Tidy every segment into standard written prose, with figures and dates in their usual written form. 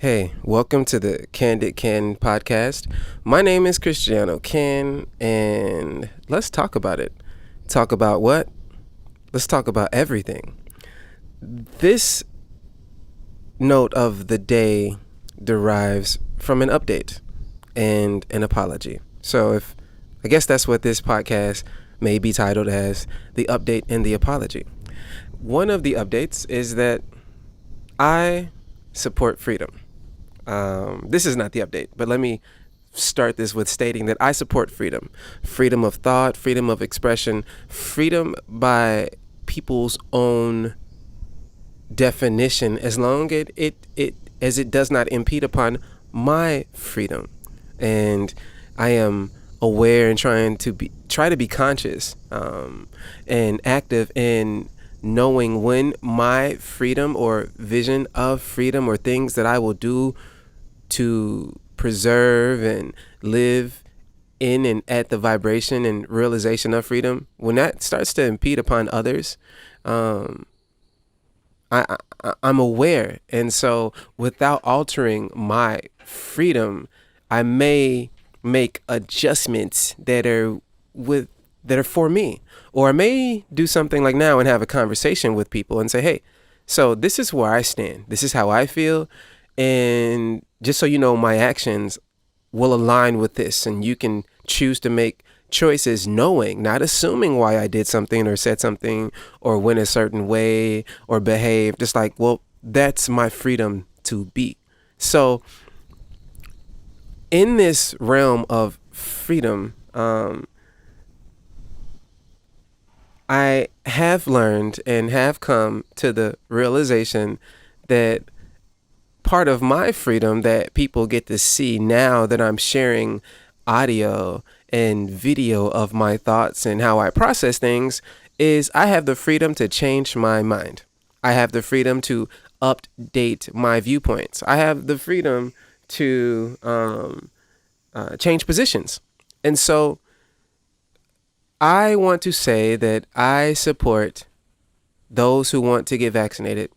Hey, welcome to the Candid Can podcast. My name is Christiano Can, and let's talk about it. Talk about what? Let's talk about everything. This note of the day derives from an update and an apology. So, if I guess that's what this podcast may be titled as, the update and the apology. One of the updates is that I support freedom. This is not the update, but let me start this with stating that I support freedom. Freedom of thought, freedom of expression, freedom by people's own definition, as long as it does not impede upon my freedom. And I am aware and try to be conscious and active in knowing when my freedom or vision of freedom or things that I will do to preserve and live in and at the vibration and realization of freedom, when that starts to impede upon others, I'm aware. And so without altering my freedom, I may make adjustments that are for me. Or I may do something like now and have a conversation with people and say, hey, so this is where I stand. This is how I feel. And just so you know, my actions will align with this. And you can choose to make choices knowing, not assuming why I did something or said something or went a certain way or behaved. Just like, well, that's my freedom to be. So in this realm of freedom, I have learned and have come to the realization that part of my freedom that people get to see now that I'm sharing audio and video of my thoughts and how I process things is I have the freedom to change my mind. I have the freedom to update my viewpoints. I have the freedom to change positions. And so I want to say that I support those who want to get vaccinated.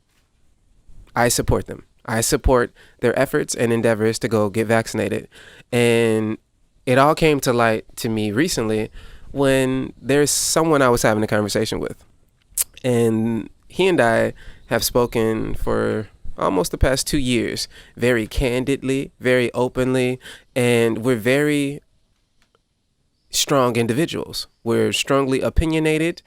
I support them. I support their efforts and endeavors to go get vaccinated. And it all came to light to me recently when there's someone I was having a conversation with. And he and I have spoken for almost the past 2 years, very candidly, very openly, and we're very strong individuals. We're strongly opinionated.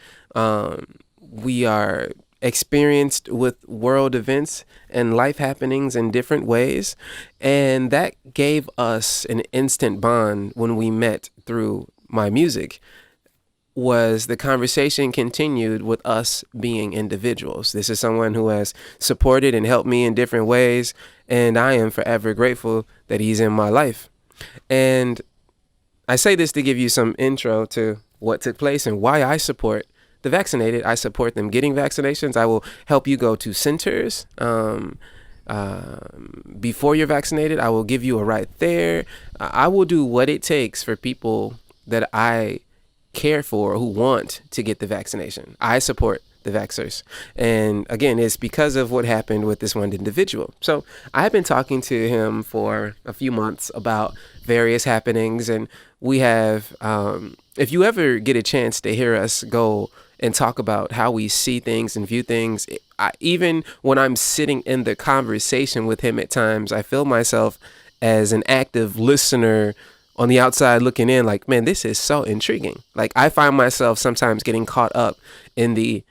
We are experienced with world events and life happenings in different ways. And that gave us an instant bond when we met through my music. Was the conversation continued with us being individuals. This is someone who has supported and helped me in different ways, and I am forever grateful that he's in my life. And I say this to give you some intro to what took place and why I support the vaccinated. I support them getting vaccinations. I will help you go to centers before you're vaccinated. I will give you a ride there. I will do what it takes for people that I care for who want to get the vaccination. I support the vaxxers. And again, it's because of what happened with this one individual. So I've been talking to him for a few months about various happenings. And we have, if you ever get a chance to hear us go and talk about how we see things and view things, even when I'm sitting in the conversation with him at times, I feel myself as an active listener on the outside looking in, like, man, this is so intriguing. Like, I find myself sometimes getting caught up in the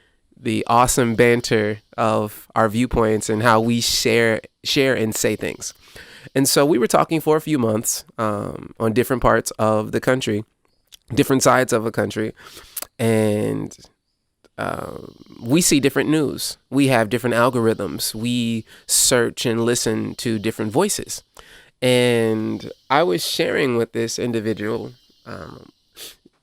awesome banter of our viewpoints and how we share and say things. And so we were talking for a few months on different parts of the country, different sides of a country, and we see different news. We have different algorithms. We search and listen to different voices. And I was sharing with this individual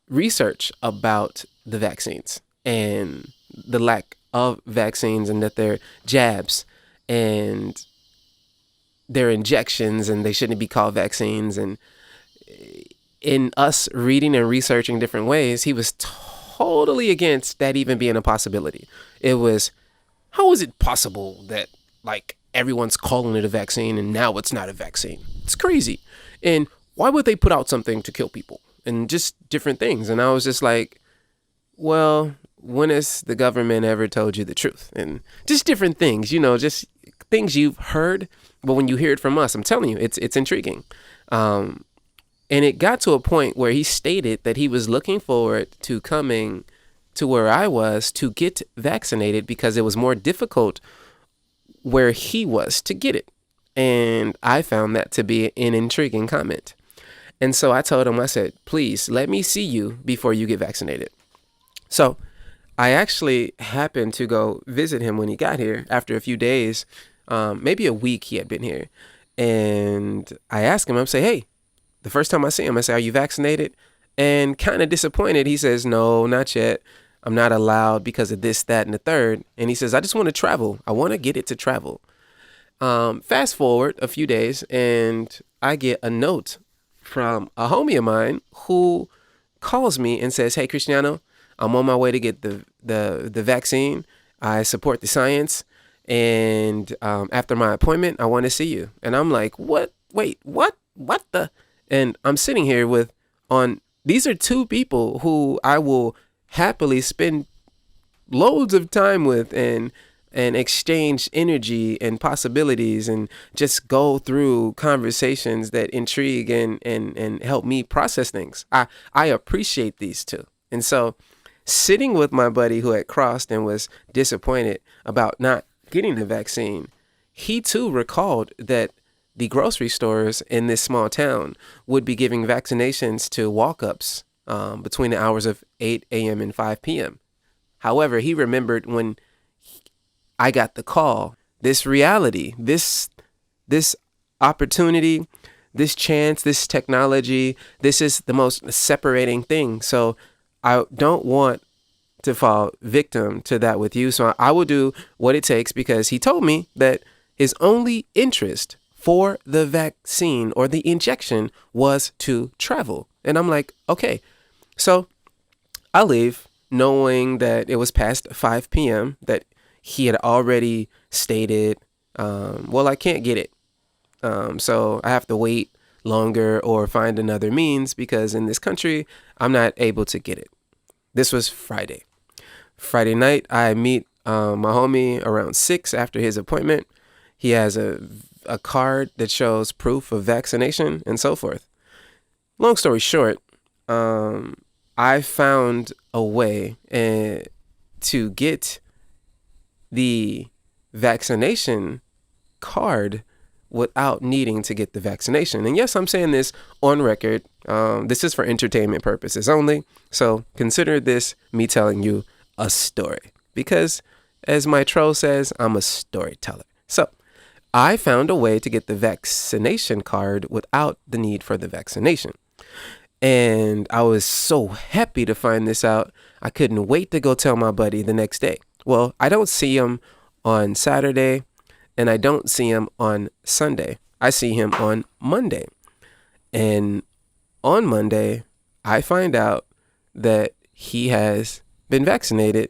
research about the vaccines and the lack of vaccines, and that they're jabs and they're injections and they shouldn't be called vaccines. And in us reading and researching different ways, he was totally against that even being a possibility. It was, how is it possible that like everyone's calling it a vaccine and now it's not a vaccine. It's crazy. And why would they put out something to kill people and just different things? And I was just like, well, when has the government ever told you the truth? And just different things, just things you've heard. But when you hear it from us, I'm telling you, it's intriguing. And it got to a point where he stated that he was looking forward to coming to where I was to get vaccinated because it was more difficult where he was to get it. And I found that to be an intriguing comment. And so I told him, I said, please let me see you before you get vaccinated. So I actually happened to go visit him when he got here after a few days, maybe a week he had been here. And I asked him, I say, hey, the first time I see him, I say, are you vaccinated? And kind of disappointed, he says, no, not yet. I'm not allowed because of this, that, and the third. And he says, I just want to travel. I want to get it to travel. Fast forward a few days and I get a note from a homie of mine who calls me and says, hey, Christiano, I'm on my way to get the vaccine. I support the science. And after my appointment, I want to see you. And I'm like, what? Wait, what? What the? And I'm sitting here these are two people who I will happily spend loads of time with and exchange energy and possibilities and just go through conversations that intrigue and help me process things. I appreciate these two. And so sitting with my buddy who had crossed and was disappointed about not getting the vaccine, he too recalled that the grocery stores in this small town would be giving vaccinations to walk-ups between the hours of 8 a.m. and 5 p.m. However, he remembered when I got the call, this reality, this opportunity, this chance, this technology, this is the most separating thing. So I don't want to fall victim to that with you. So I will do what it takes because he told me that his only interest for the vaccine or the injection was to travel. And I'm like, okay. So I leave knowing that it was past 5 p.m., that he had already stated, well, I can't get it. So I have to wait longer or find another means because in this country, I'm not able to get it. This was Friday. Friday night, I meet my homie around 6 after his appointment. He has a card that shows proof of vaccination and so forth. Long story short, I found a way to get the vaccination card without needing to get the vaccination. And yes, I'm saying this on record. This is for entertainment purposes only. So consider this me telling you a story because as my troll says, I'm a storyteller. So I found a way to get the vaccination card without the need for the vaccination. And I was so happy to find this out. I couldn't wait to go tell my buddy the next day. Well, I don't see him on Saturday and I don't see him on Sunday. I see him on Monday. And on Monday, I find out that he has been vaccinated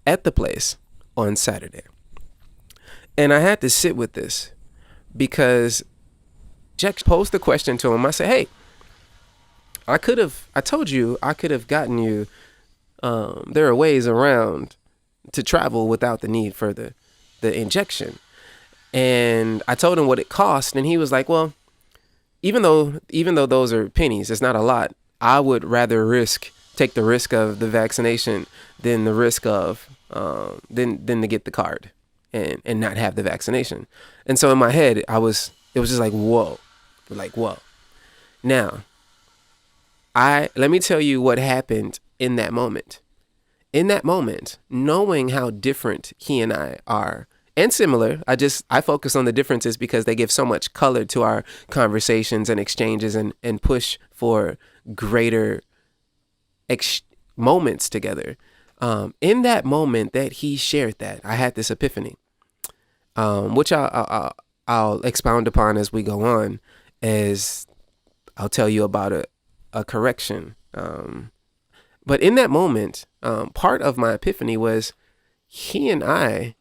at the place on Saturday. And I had to sit with this because Jack posed the question to him. I said, hey, I told you I could have gotten you, there are ways around to travel without the need for the injection. And I told him what it cost. And he was like, well, even though those are pennies, it's not a lot. I would rather take the risk of the vaccination than the risk of, than to get the card and not have the vaccination. And so in my head, it was just like, whoa. Now, let me tell you what happened in that moment. In that moment, knowing how different he and I are and similar, I focus on the differences because they give so much color to our conversations and exchanges and push for greater moments together. In that moment that he shared that, I had this epiphany, which I'll expound upon as we go on, as I'll tell you about a correction. But in that moment, part of my epiphany was he and I,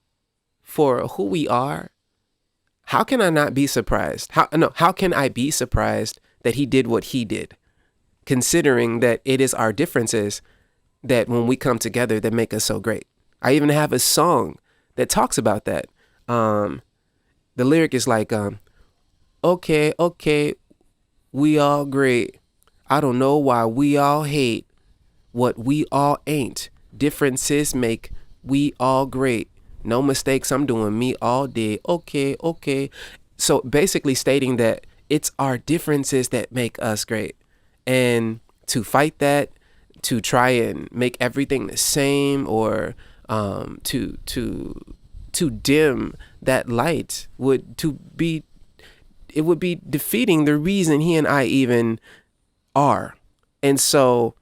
for who we are how can I not be surprised? How can I be surprised that he did what he did? Considering that it is our differences that when we come together that make us so great. I even have a song that talks about that. The lyric is like, okay, we all great. I don't know why we all hate what we all ain't. Differences make we all great. No mistakes, I'm doing me all day. Okay. So basically stating that it's our differences that make us great. And to fight that, to try and make everything the same, or to dim that light would be defeating the reason he and I even are. And so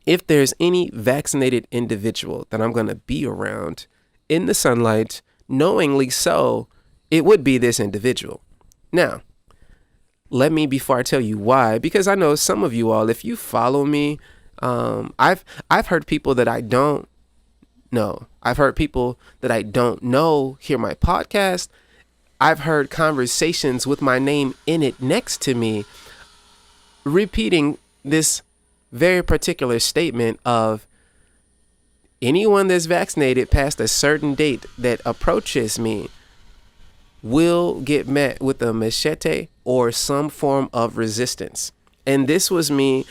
if there's any vaccinated individual that I'm going to be around in the sunlight, knowingly so, it would be this individual. Now, let me, before I tell you why, because I know some of you all, if you follow me, I've heard people that I don't know. I've heard people that I don't know hear my podcast. I've heard conversations with my name in it next to me, repeating this very particular statement of anyone that's vaccinated past a certain date that approaches me will get met with a machete or some form of resistance. And this was me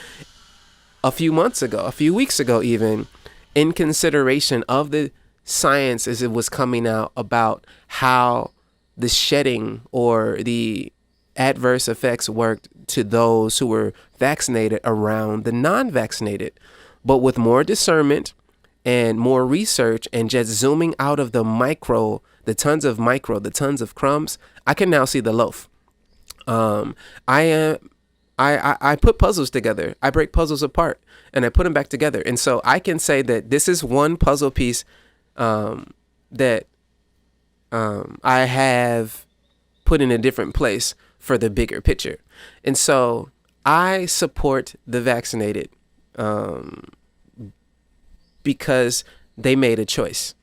a few weeks ago even, in consideration of the science as it was coming out about how the shedding or the adverse effects worked to those who were vaccinated around the non-vaccinated. But with more discernment and more research and just zooming out of the tons of crumbs, I can now see the loaf. I put puzzles together. I break puzzles apart and I put them back together. And so I can say that this is one puzzle piece that I have put in a different place for the bigger picture. And so I support the vaccinated because they made a choice.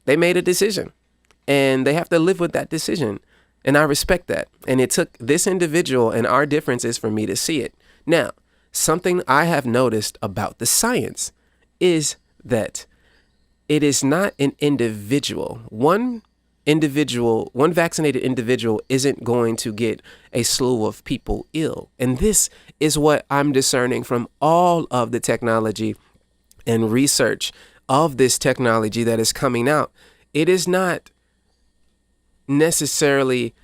They made a decision and they have to live with that decision. And I respect that. And it took this individual and our differences for me to see it. Now, something I have noticed about the science is that it is not an individual. One vaccinated individual isn't going to get a slew of people ill. And this is what I'm discerning from all of the technology and research of this technology that is coming out. It is not necessarily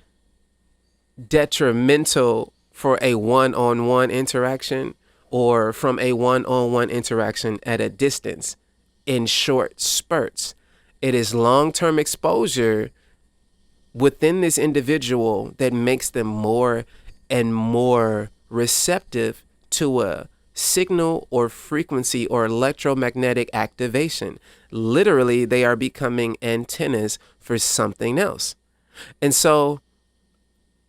detrimental for a one-on-one interaction or from a one-on-one interaction at a distance in short spurts. It is long-term exposure within this individual that makes them more and more receptive to a signal or frequency or electromagnetic activation. Literally, they are becoming antennas for something else. And so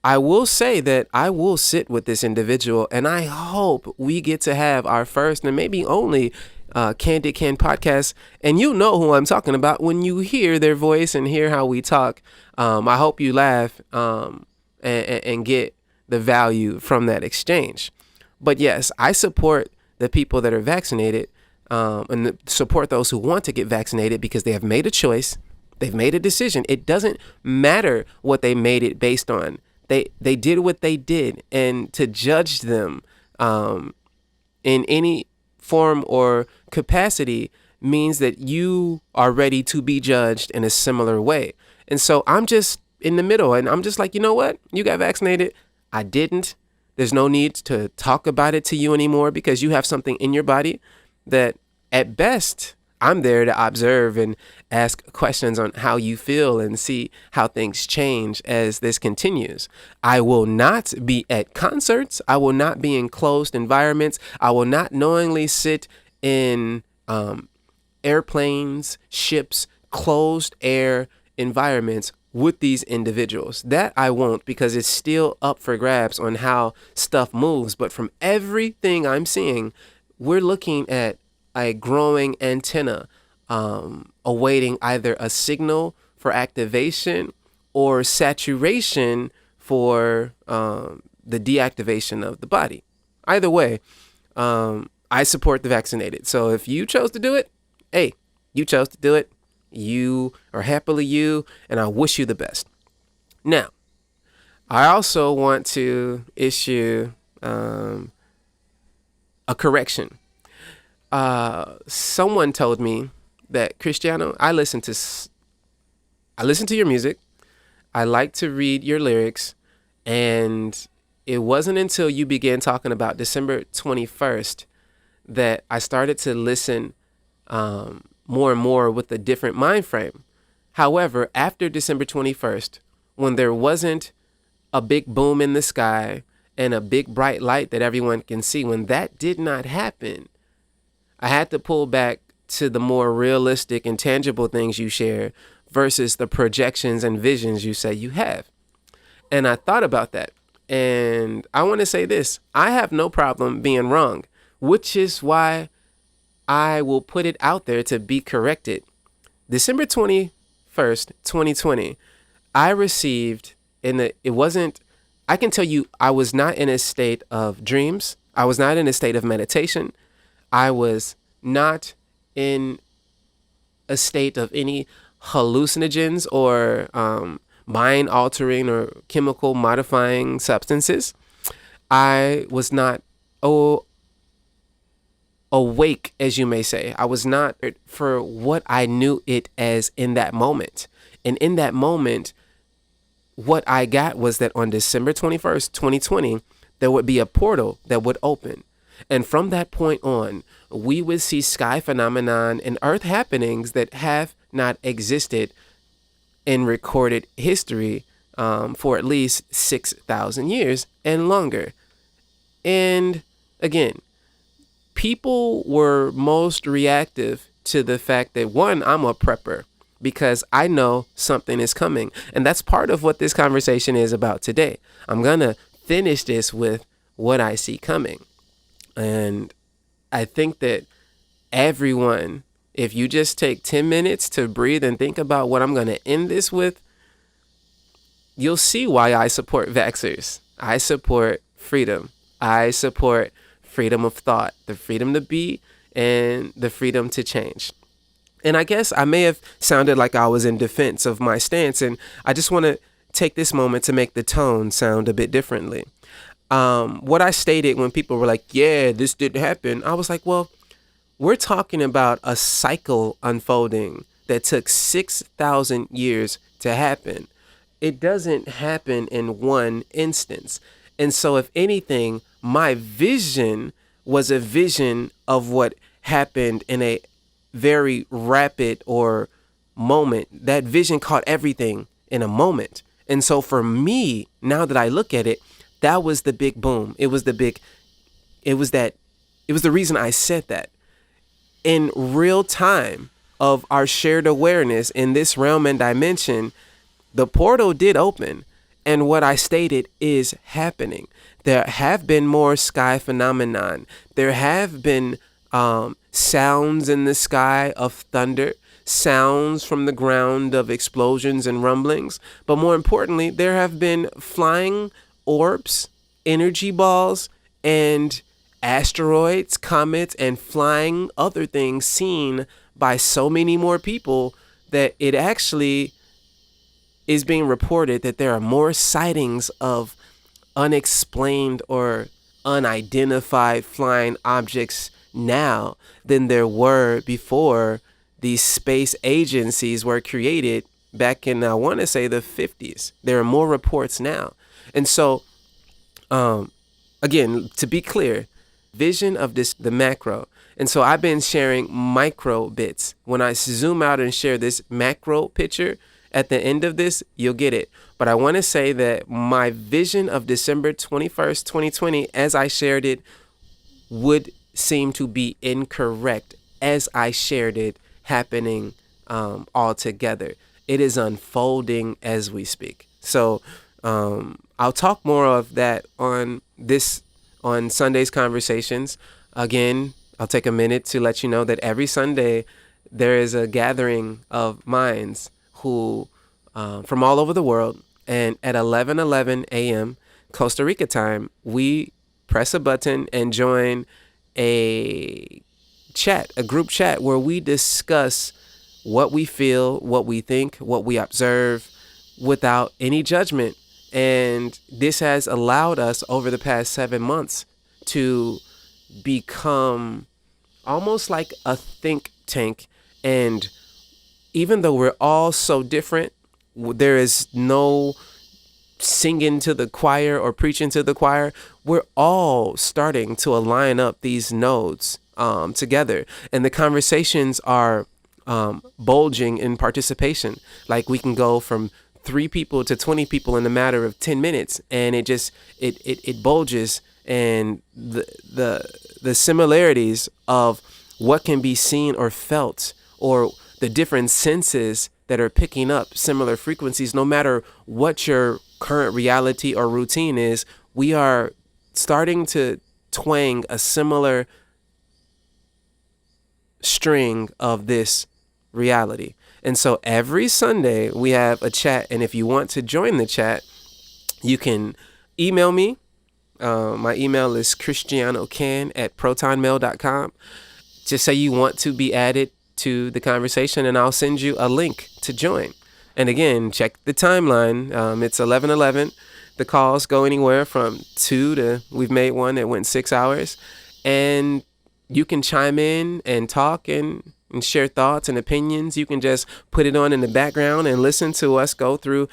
I will say that I will sit with this individual, and I hope we get to have our first and maybe only Candid Can podcast. And you know who I'm talking about when you hear their voice and hear how we talk. I hope you laugh and get the value from that exchange. But yes, I support the people that are vaccinated and support those who want to get vaccinated because they have made a choice. They've made a decision. It doesn't matter what they made it based on. They did what they did, and to judge them in any form or capacity means that you are ready to be judged in a similar way. And so I'm just in the middle, and I'm just like, you know what? You got vaccinated. I didn't. There's no need to talk about it to you anymore because you have something in your body that at best I'm there to observe and ask questions on how you feel and see how things change as this continues. I will not be at concerts. I will not be in closed environments. I will not knowingly sit in airplanes, ships, closed air environments with these individuals. That I won't, because it's still up for grabs on how stuff moves. But from everything I'm seeing, we're looking at a growing antenna awaiting either a signal for activation or saturation for the deactivation of the body. Either way, I support the vaccinated. So if you chose to do it, hey, you chose to do it. You are happily you, and I wish you the best. Now, I also want to issue a correction. Someone told me that, Cristiano, I listen to your music. I like to read your lyrics, and it wasn't until you began talking about December 21st that I started to listen more and more with a different mind frame. However, after December 21st, when there wasn't a big boom in the sky and a big bright light that everyone can see, when that did not happen, I had to pull back to the more realistic and tangible things you share versus the projections and visions you say you have. And I thought about that. And I want to say this. I have no problem being wrong, which is why I will put it out there to be corrected. December 21st, 2020, I received I can tell you, I was not in a state of dreams. I was not in a state of meditation. I was not in a state of any hallucinogens or mind altering or chemical modifying substances. I was not awake, as you may say. I was not for what I knew it as in that moment. And in that moment, what I got was that on December 21st, 2020, there would be a portal that would open. And from that point on, we would see sky phenomenon and earth happenings that have not existed in recorded history for at least 6,000 years and longer. And again, people were most reactive to the fact that, one, I'm a prepper because I know something is coming. And that's part of what this conversation is about today. I'm going to finish this with what I see coming. And I think that everyone, if you just take 10 minutes to breathe and think about what I'm going to end this with, you'll see why I support vaxxers. I support freedom. I support freedom of thought, the freedom to be, and the freedom to change. And I guess I may have sounded like I was in defense of my stance, and I just want to take this moment to make the tone sound a bit differently. What I stated when people were like, yeah, this didn't happen, I was like, well, we're talking about a cycle unfolding that took 6,000 years to happen. It doesn't happen in one instance. And so if anything, my vision was a vision of what happened in a very rapid or moment. That vision caught everything in a moment. And so for me, now that I look at it, that was the big boom. It was the reason I said that. In real time of our shared awareness in this realm and dimension, the portal did open. And what I stated is happening. There have been more sky phenomenon. There have been sounds in the sky of thunder, sounds from the ground of explosions and rumblings. But more importantly, there have been flying orbs, energy balls, and asteroids, comets, and flying other things seen by so many more people that it actually is being reported that there are more sightings of unexplained or unidentified flying objects now than there were before these space agencies were created back in, I want to say, the 50s. There are more reports now. And so, again, to be clear, vision of the macro. And so I've been sharing micro bits. When I zoom out and share this macro picture, at the end of this, you'll get it. But I want to say that my vision of December 21st, 2020, as I shared it, would seem to be incorrect as I shared it happening all together. It is unfolding as we speak. So I'll talk more of that on Sunday's conversations. Again, I'll take a minute to let you know that every Sunday there is a gathering of minds who from all over the world. And at 11:11 a.m. Costa Rica time, we press a button and join a a group chat where we discuss what we feel, what we think, what we observe without any judgment. And this has allowed us over the past 7 months to become almost like a think tank. And even though we're all so different, there is no singing to the choir or preaching to the choir. We're all starting to align up these nodes together, and the conversations are bulging in participation. Like we can go from 3 people to 20 people in a matter of 10 minutes, and it bulges, and the similarities of what can be seen or felt, or the different senses that are picking up similar frequencies, no matter what your current reality or routine is. We are starting to twang a similar string of this reality. And so every Sunday we have a chat, and if you want to join the chat, you can email me. My email is christianocan at protonmail.com. Just say you want to be added to the conversation, and I'll send you a link to join. And again, check the timeline. It's 11:11. The calls go anywhere from 2 to, we've made one that went 6 hours. And you can chime in and talk and share thoughts and opinions. You can just put it on in the background and listen to us go through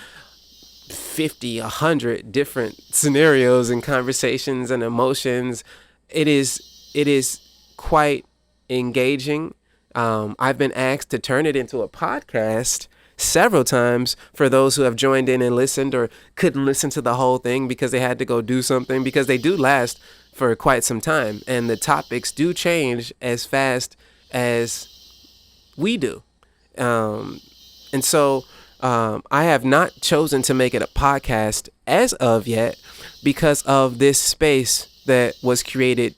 50, 100 different scenarios and conversations and emotions. It is quite engaging. I've been asked to turn it into a podcast several times for those who have joined in and listened or couldn't listen to the whole thing because they had to go do something, because they do last for quite some time, and the topics do change as fast as we do. And so I have not chosen to make it a podcast as of yet because of this space that was created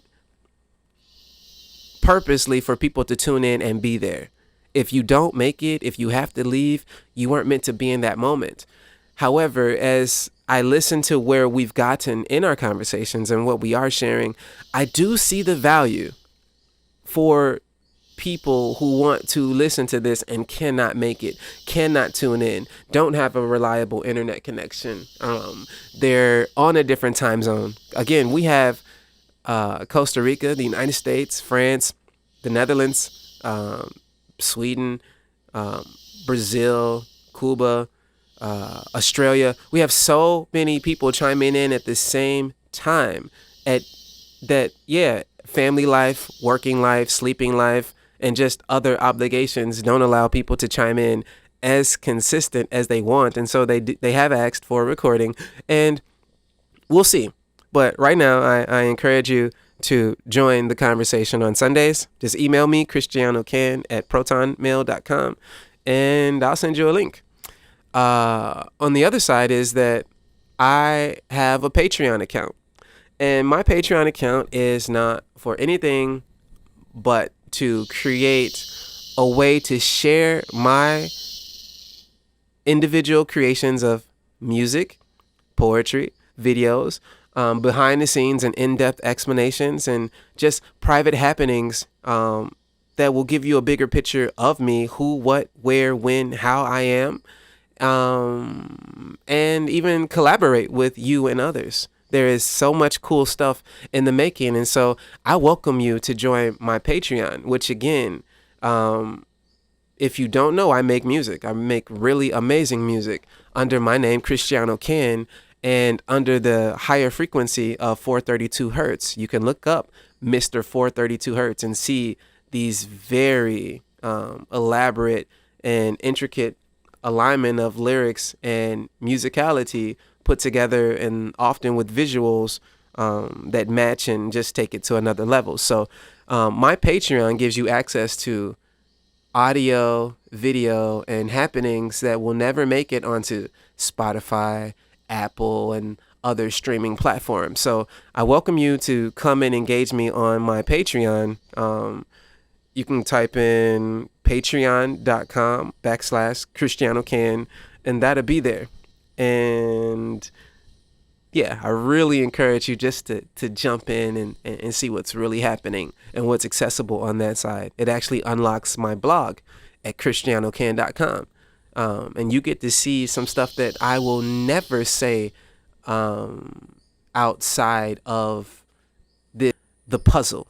purposely for people to tune in and be there. If you don't make it, if you have to leave, you weren't meant to be in that moment. However, as I listen to where we've gotten in our conversations and what we are sharing, I do see the value for people who want to listen to this and cannot make it, cannot tune in, don't have a reliable internet connection. They're on a different time zone. Again, we have Costa Rica, the United States, France, the Netherlands, Sweden, Brazil, Cuba, Australia. We have so many people chiming in at the same time family life, working life, sleeping life, and just other obligations don't allow people to chime in as consistent as they want. And so they have asked for a recording, and we'll see. But right now, I encourage you to join the conversation on Sundays. Just email me, christianocan at protonmail.com, and I'll send you a link. On the other side is that I have a Patreon account. And my Patreon account is not for anything but to create a way to share my individual creations of music, poetry, videos, behind the scenes and in-depth explanations, and just private happenings that will give you a bigger picture of me, who, what, where, when, how I am, and even collaborate with you and others. There is so much cool stuff in the making, and so I welcome you to join my Patreon, which again, if you don't know, I make music. I make really amazing music under my name, Christiano Can, and under the higher frequency of 432 hertz. You can look up Mr. 432 hertz and see these very elaborate and intricate alignment of lyrics and musicality put together, and often with visuals that match and just take it to another level. So my Patreon gives you access to audio, video, and happenings that will never make it onto Spotify, Apple, and other streaming platforms. So I welcome you to come and engage me on my Patreon. You can type in patreon.com/Christiano Can, and that'll be there. And yeah, I really encourage you just to jump in and see what's really happening and what's accessible on that side. It actually unlocks my blog at christianocan.com. And you get to see some stuff that I will never say outside of the puzzle.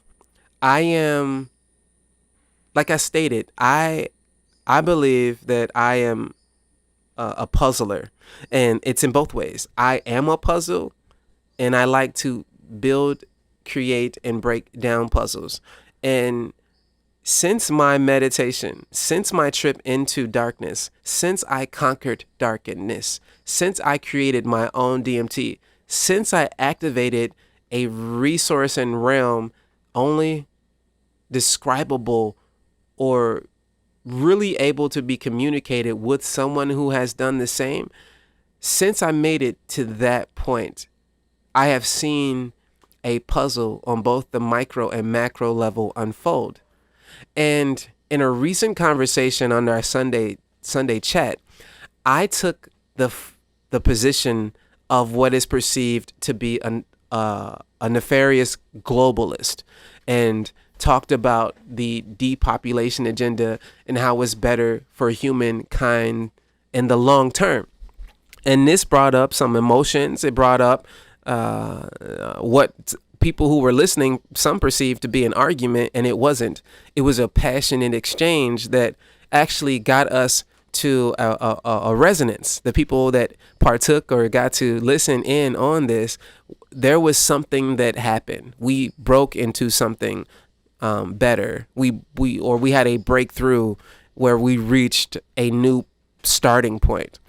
I am, like I stated, I believe that I am a puzzler, and it's in both ways. I am a puzzle, and I like to build, create, and break down puzzles. And since my meditation, since my trip into darkness, since I conquered darkness, since I created my own DMT, since I activated a resource and realm only describable or really able to be communicated with someone who has done the same, since I made it to that point, I have seen a puzzle on both the micro and macro level unfold. And in a recent conversation on our Sunday chat, I took the position of what is perceived to be a nefarious globalist, and talked about the depopulation agenda and how it's better for humankind in the long term. And this brought up some emotions. It brought up what people who were listening, some perceived to be an argument, and it wasn't. It was a passionate exchange that actually got us to a resonance. The people that partook or got to listen in on this, there was something that happened. We broke into something better. We had a breakthrough where we reached a new starting point.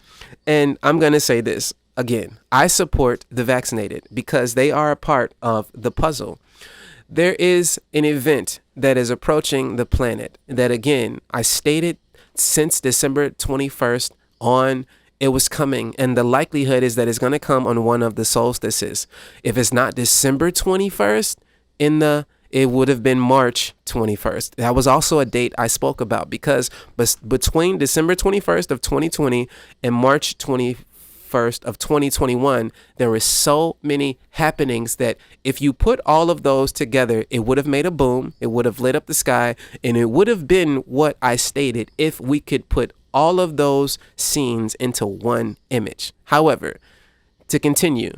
And I'm going to say this again. I support the vaccinated because they are a part of the puzzle. There is an event that is approaching the planet that, again, I stated since December 21st on, it was coming, and the likelihood is that it's going to come on one of the solstices. If it's not December 21st, it would have been March 21st. That was also a date I spoke about, because between December 21st of 2020 and March 21st of 2021, there were so many happenings that if you put all of those together, it would have made a boom. It would have lit up the sky, and it would have been what I stated if we could put all of those scenes into one image. However, to continue,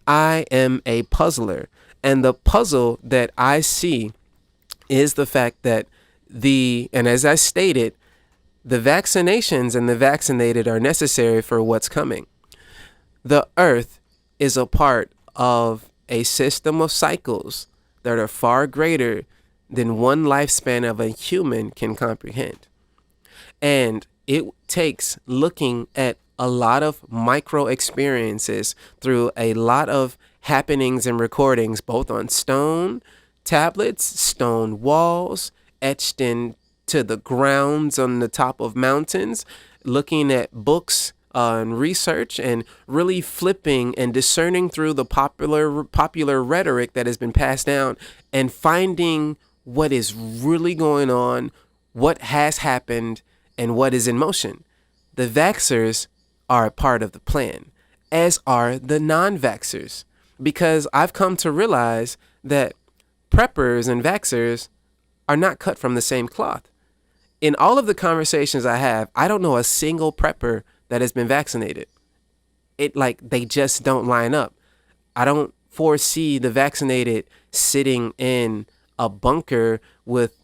I am a puzzler. And the puzzle that I see is the fact that and as I stated, the vaccinations and the vaccinated are necessary for what's coming. The earth is a part of a system of cycles that are far greater than one lifespan of a human can comprehend. And it takes looking at a lot of micro experiences through a lot of happenings and recordings, both on stone tablets, stone walls, etched into the grounds on the top of mountains, looking at books and research, and really flipping and discerning through the popular rhetoric that has been passed down, and finding what is really going on, what has happened, and what is in motion. The vaxxers are a part of the plan, as are the non-vaxxers, because I've come to realize that preppers and vaxxers are not cut from the same cloth. In all of the conversations I have, I don't know a single prepper that has been vaccinated. They just don't line up. I don't foresee the vaccinated sitting in a bunker with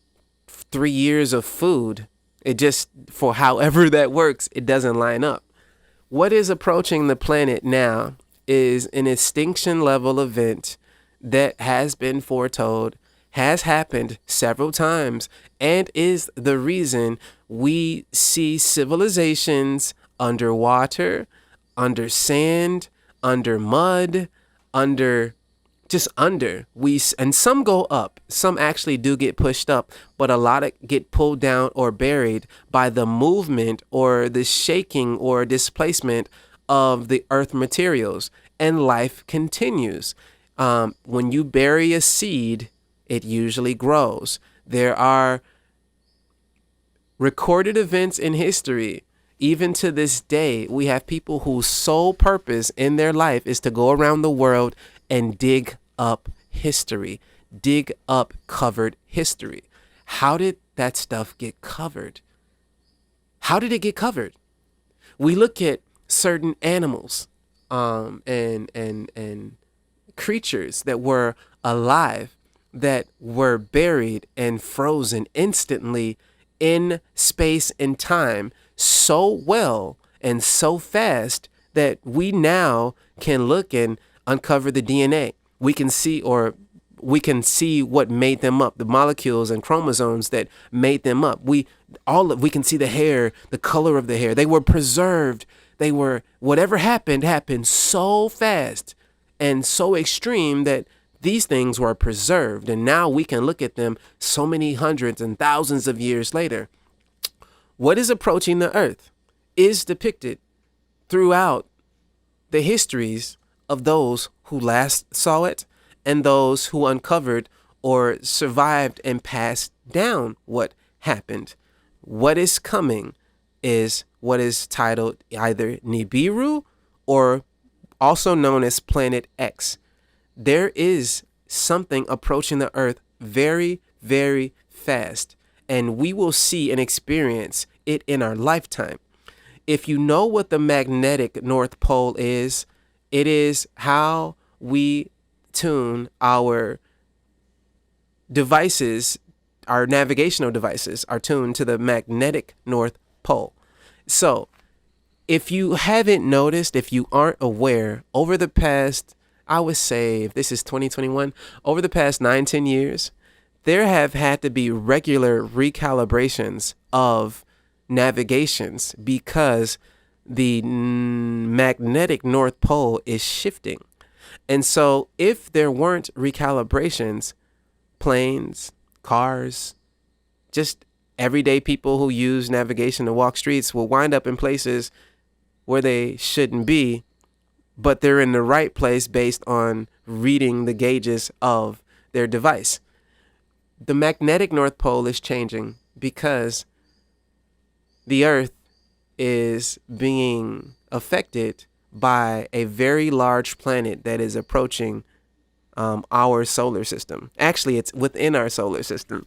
3 years of food. It just, for however that works, it doesn't line up. What is approaching the planet now is an extinction level event that has been foretold, has happened several times, and is the reason we see civilizations underwater, under sand, under mud, and some go up. Some actually do get pushed up, but a lot of get pulled down or buried by the movement or the shaking or displacement of the earth materials, and life continues. When you bury a seed, it usually grows. There are recorded events in history Even to this day, we have people whose sole purpose in their life is to go around the world and dig up history, dig up covered history. How did that stuff get covered? How did it get covered? We look at certain animals and creatures that were alive that were buried and frozen instantly in space and time so well and so fast that we now can look and uncover the DNA. We can see what made them up, the molecules and chromosomes that made them up. We can see the hair, the color of the hair. They were preserved. Whatever happened so fast and so extreme that these things were preserved. And now we can look at them so many hundreds and thousands of years later. What is approaching the earth is depicted throughout the histories of those who last saw it and those who uncovered or survived and passed down what happened. What is coming is what is titled either Nibiru or also known as Planet X. There is something approaching the earth very, very fast, and we will see and experience it in our lifetime. If you know what the magnetic North Pole is, it is how we tune our devices, our navigational devices are tuned to the magnetic North Pole. So if you haven't noticed, if you aren't aware, over the past, I would say, if this is 2021, over the past 9-10 years, there have had to be regular recalibrations of navigations because the magnetic North Pole is shifting. And so if there weren't recalibrations, planes, cars, just everyday people who use navigation to walk streets will wind up in places where they shouldn't be, but they're in the right place based on reading the gauges of their device. The magnetic North Pole is changing because the Earth is being affected by a very large planet that is approaching our solar system. Actually, it's within our solar system.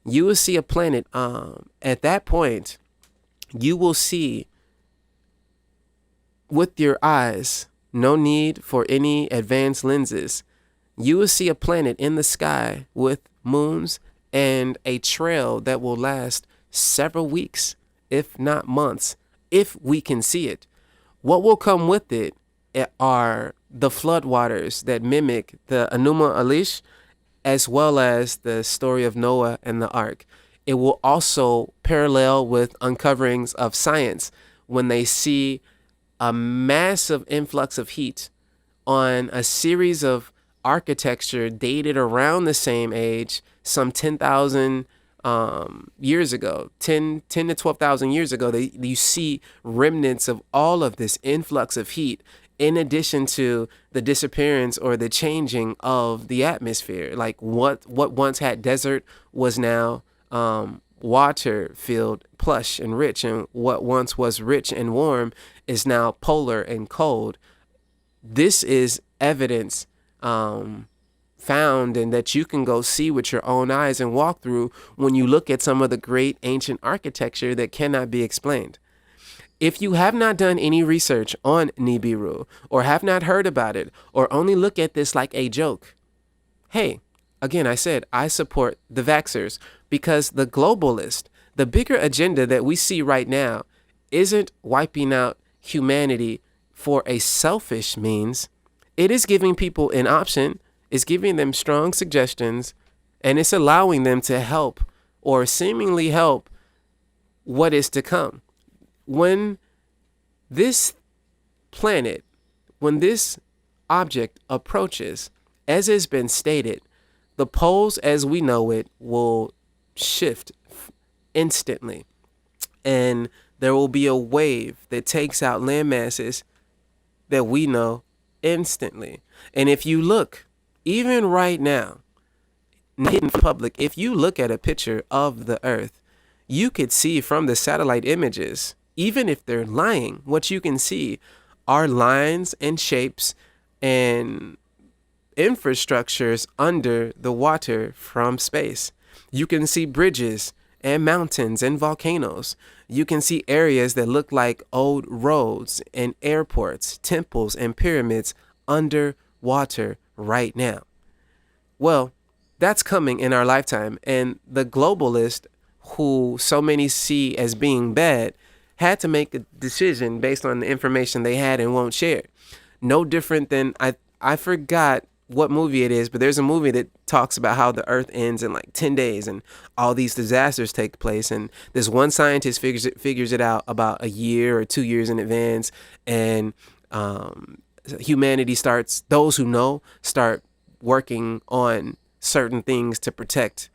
You will see a planet. At that point, you will see with your eyes, no need for any advanced lenses. You will see a planet in the sky with moons and a trail that will last several weeks, if not months, if we can see it. What will come with it are the floodwaters that mimic the Enuma Elish, as well as the story of Noah and the ark. It will also parallel with uncoverings of science when they see a massive influx of heat on a series of architecture dated around the same age, some 10,000 years ago, 10 to 12,000 years ago. You see remnants of all of this influx of heat, in addition to the disappearance or the changing of the atmosphere. Like what once had desert was now water filled, plush and rich, and what once was rich and warm is now polar and cold. This is evidence found and that you can go see with your own eyes and walk through when you look at some of the great ancient architecture that cannot be explained. If you have not done any research on Nibiru or have not heard about it or only look at this like a joke, hey, again, I said I support the vaxxers because the globalist, the bigger agenda that we see right now isn't wiping out humanity for a selfish means. It is giving people an option, it's giving them strong suggestions, and it's allowing them to help or seemingly help what is to come. When this planet, when this object approaches, as has been stated, the poles as we know it will shift instantly. And there will be a wave that takes out land masses that we know instantly. And if you look, even right now, hidden from public, if you look at a picture of the Earth, you could see from the satellite images even if they're lying, what you can see are lines and shapes and infrastructures under the water from space. You can see bridges and mountains and volcanoes. You can see areas that look like old roads and airports, temples and pyramids underwater right now. Well, that's coming in our lifetime. And the globalist, who so many see as being bad, had to make a decision based on the information they had and won't share. No different than I forgot what movie it is, but there's a movie that talks about how the earth ends in like 10 days and all these disasters take place. And this one scientist figures it out about a year or 2 years in advance. And humanity starts, those who know, start working on certain things to protect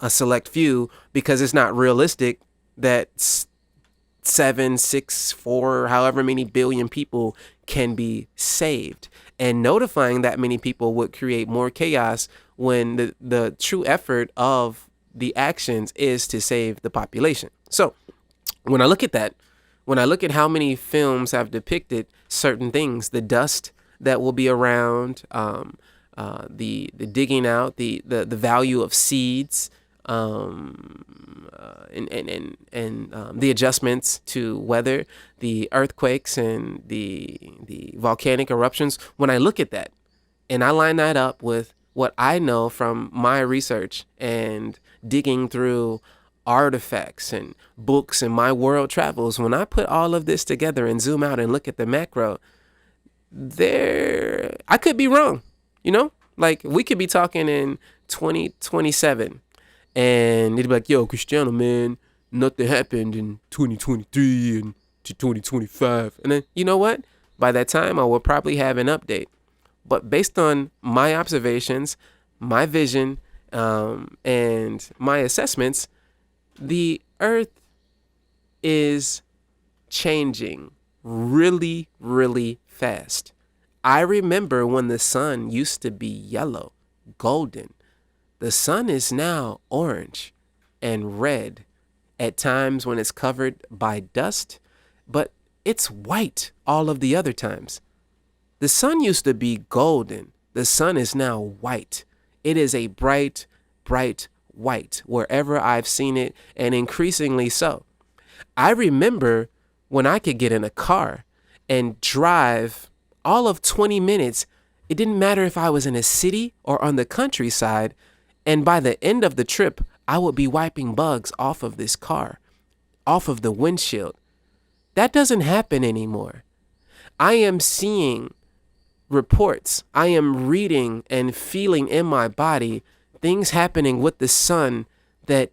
a select few, because it's not realistic that 7, 6, 4, however many billion people can be saved. And notifying that many people would create more chaos when the true effort of the actions is to save the population. So when I look at that, when I look at how many films have depicted certain things, the dust that will be around, the digging out, the value of seeds, and the adjustments to weather, the earthquakes and the volcanic eruptions. When I look at that and I line that up with what I know from my research and digging through artifacts and books and my world travels, when I put all of this together and zoom out and look at the macro, I could be wrong, like we could be talking in 2027 and it'd be like, yo, Christiano, man, nothing happened in 2023 and to 2025. And then, you know what? By that time, I will probably have an update. But based on my observations, my vision, and my assessments, the earth is changing really, really fast. I remember when the sun used to be yellow, golden. The sun is now orange and red at times when it's covered by dust, but it's white all of the other times. The sun used to be golden. The sun is now white. It is a bright, bright white wherever I've seen it, and increasingly so. I remember when I could get in a car and drive all of 20 minutes. It didn't matter if I was in a city or on the countryside. And by the end of the trip, I would be wiping bugs off of this car, off of the windshield. That doesn't happen anymore. I am seeing reports. I am reading and feeling in my body things happening with the sun that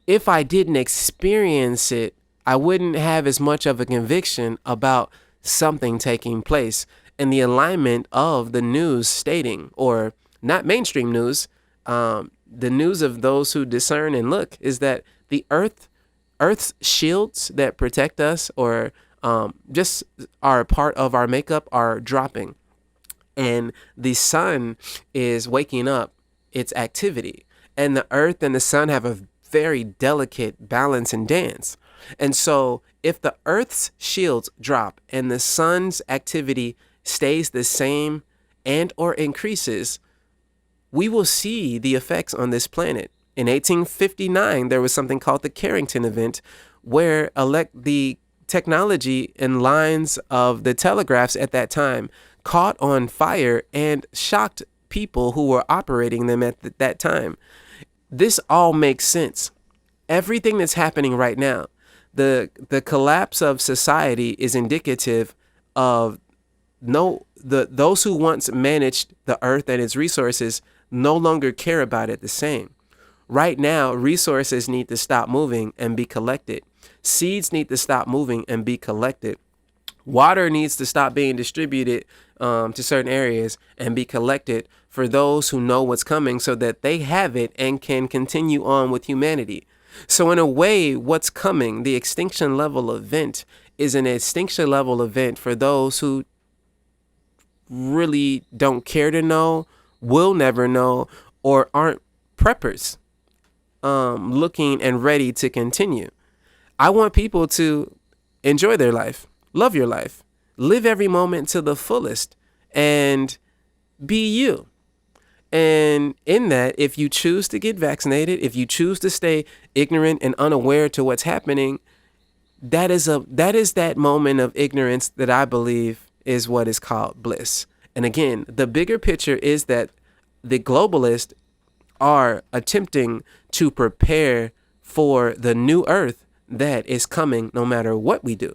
if I didn't experience it, I wouldn't have as much of a conviction about something taking place. And the alignment of the news stating, or not mainstream news, the news of those who discern and look, is that the Earth's shields that protect us, or just are a part of our makeup, are dropping. And the sun is waking up its activity. And the earth and the sun have a very delicate balance and dance. And so if the earth's shields drop and the sun's activity stays the same and or increases, we will see the effects on this planet. In 1859, there was something called the Carrington event, where the technology and lines of the telegraphs at that time caught on fire and shocked people who were operating them at that time. This all makes sense. Everything that's happening right now, the collapse of society is indicative of those who once managed the earth and its resources no longer care about it the same. Right now, resources need to stop moving and be collected. Seeds need to stop moving and be collected. Water needs to stop being distributed to certain areas and be collected for those who know what's coming, so that they have it and can continue on with humanity. So in a way, what's coming, the extinction level event, is an extinction level event for those who really don't care to know, will never know, or aren't preppers, looking and ready to continue. I want people to enjoy their life, love your life, live every moment to the fullest, and be you. And in that, if you choose to get vaccinated, if you choose to stay ignorant and unaware to what's happening, that is that moment of ignorance that I believe is what is called bliss. And again, the bigger picture is that the globalists are attempting to prepare for the new earth that is coming no matter what we do,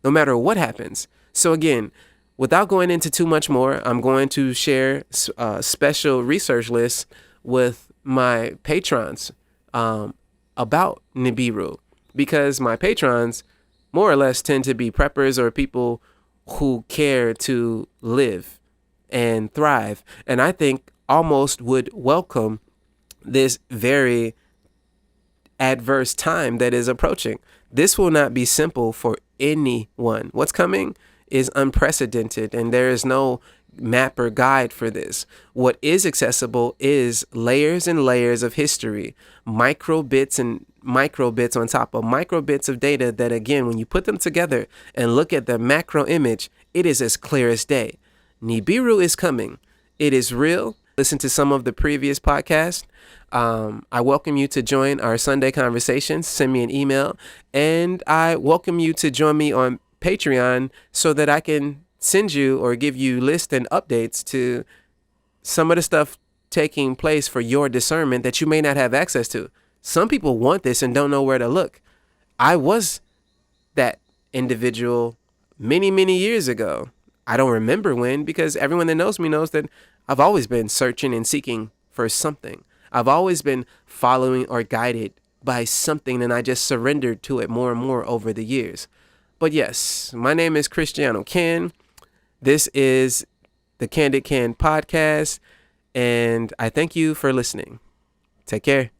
no matter what happens. So again, without going into too much more, I'm going to share a special research list with my patrons about Nibiru, because my patrons more or less tend to be preppers or people who care to live and thrive. And I think almost would welcome this very adverse time that is approaching. This will not be simple for anyone. What's coming is unprecedented, and there is no map or guide for this. What is accessible is layers and layers of history, microbits and microbits on top of microbits of data that, again, when you put them together and look at the macro image, it is as clear as day. Nibiru is coming. It is real. Listen to some of the previous podcasts. I welcome you to join our Sunday conversations. Send me an email, and I welcome you to join me on Patreon so that I can send you or give you lists and updates to some of the stuff taking place for your discernment that you may not have access to. Some people want this and don't know where to look. I was that individual many, many years ago. I don't remember when, because everyone that knows me knows that I've always been searching and seeking for something. I've always been following or guided by something, and I just surrendered to it more and more over the years. But yes, my name is Christiano Can. This is the Candid Can podcast, and I thank you for listening. Take care.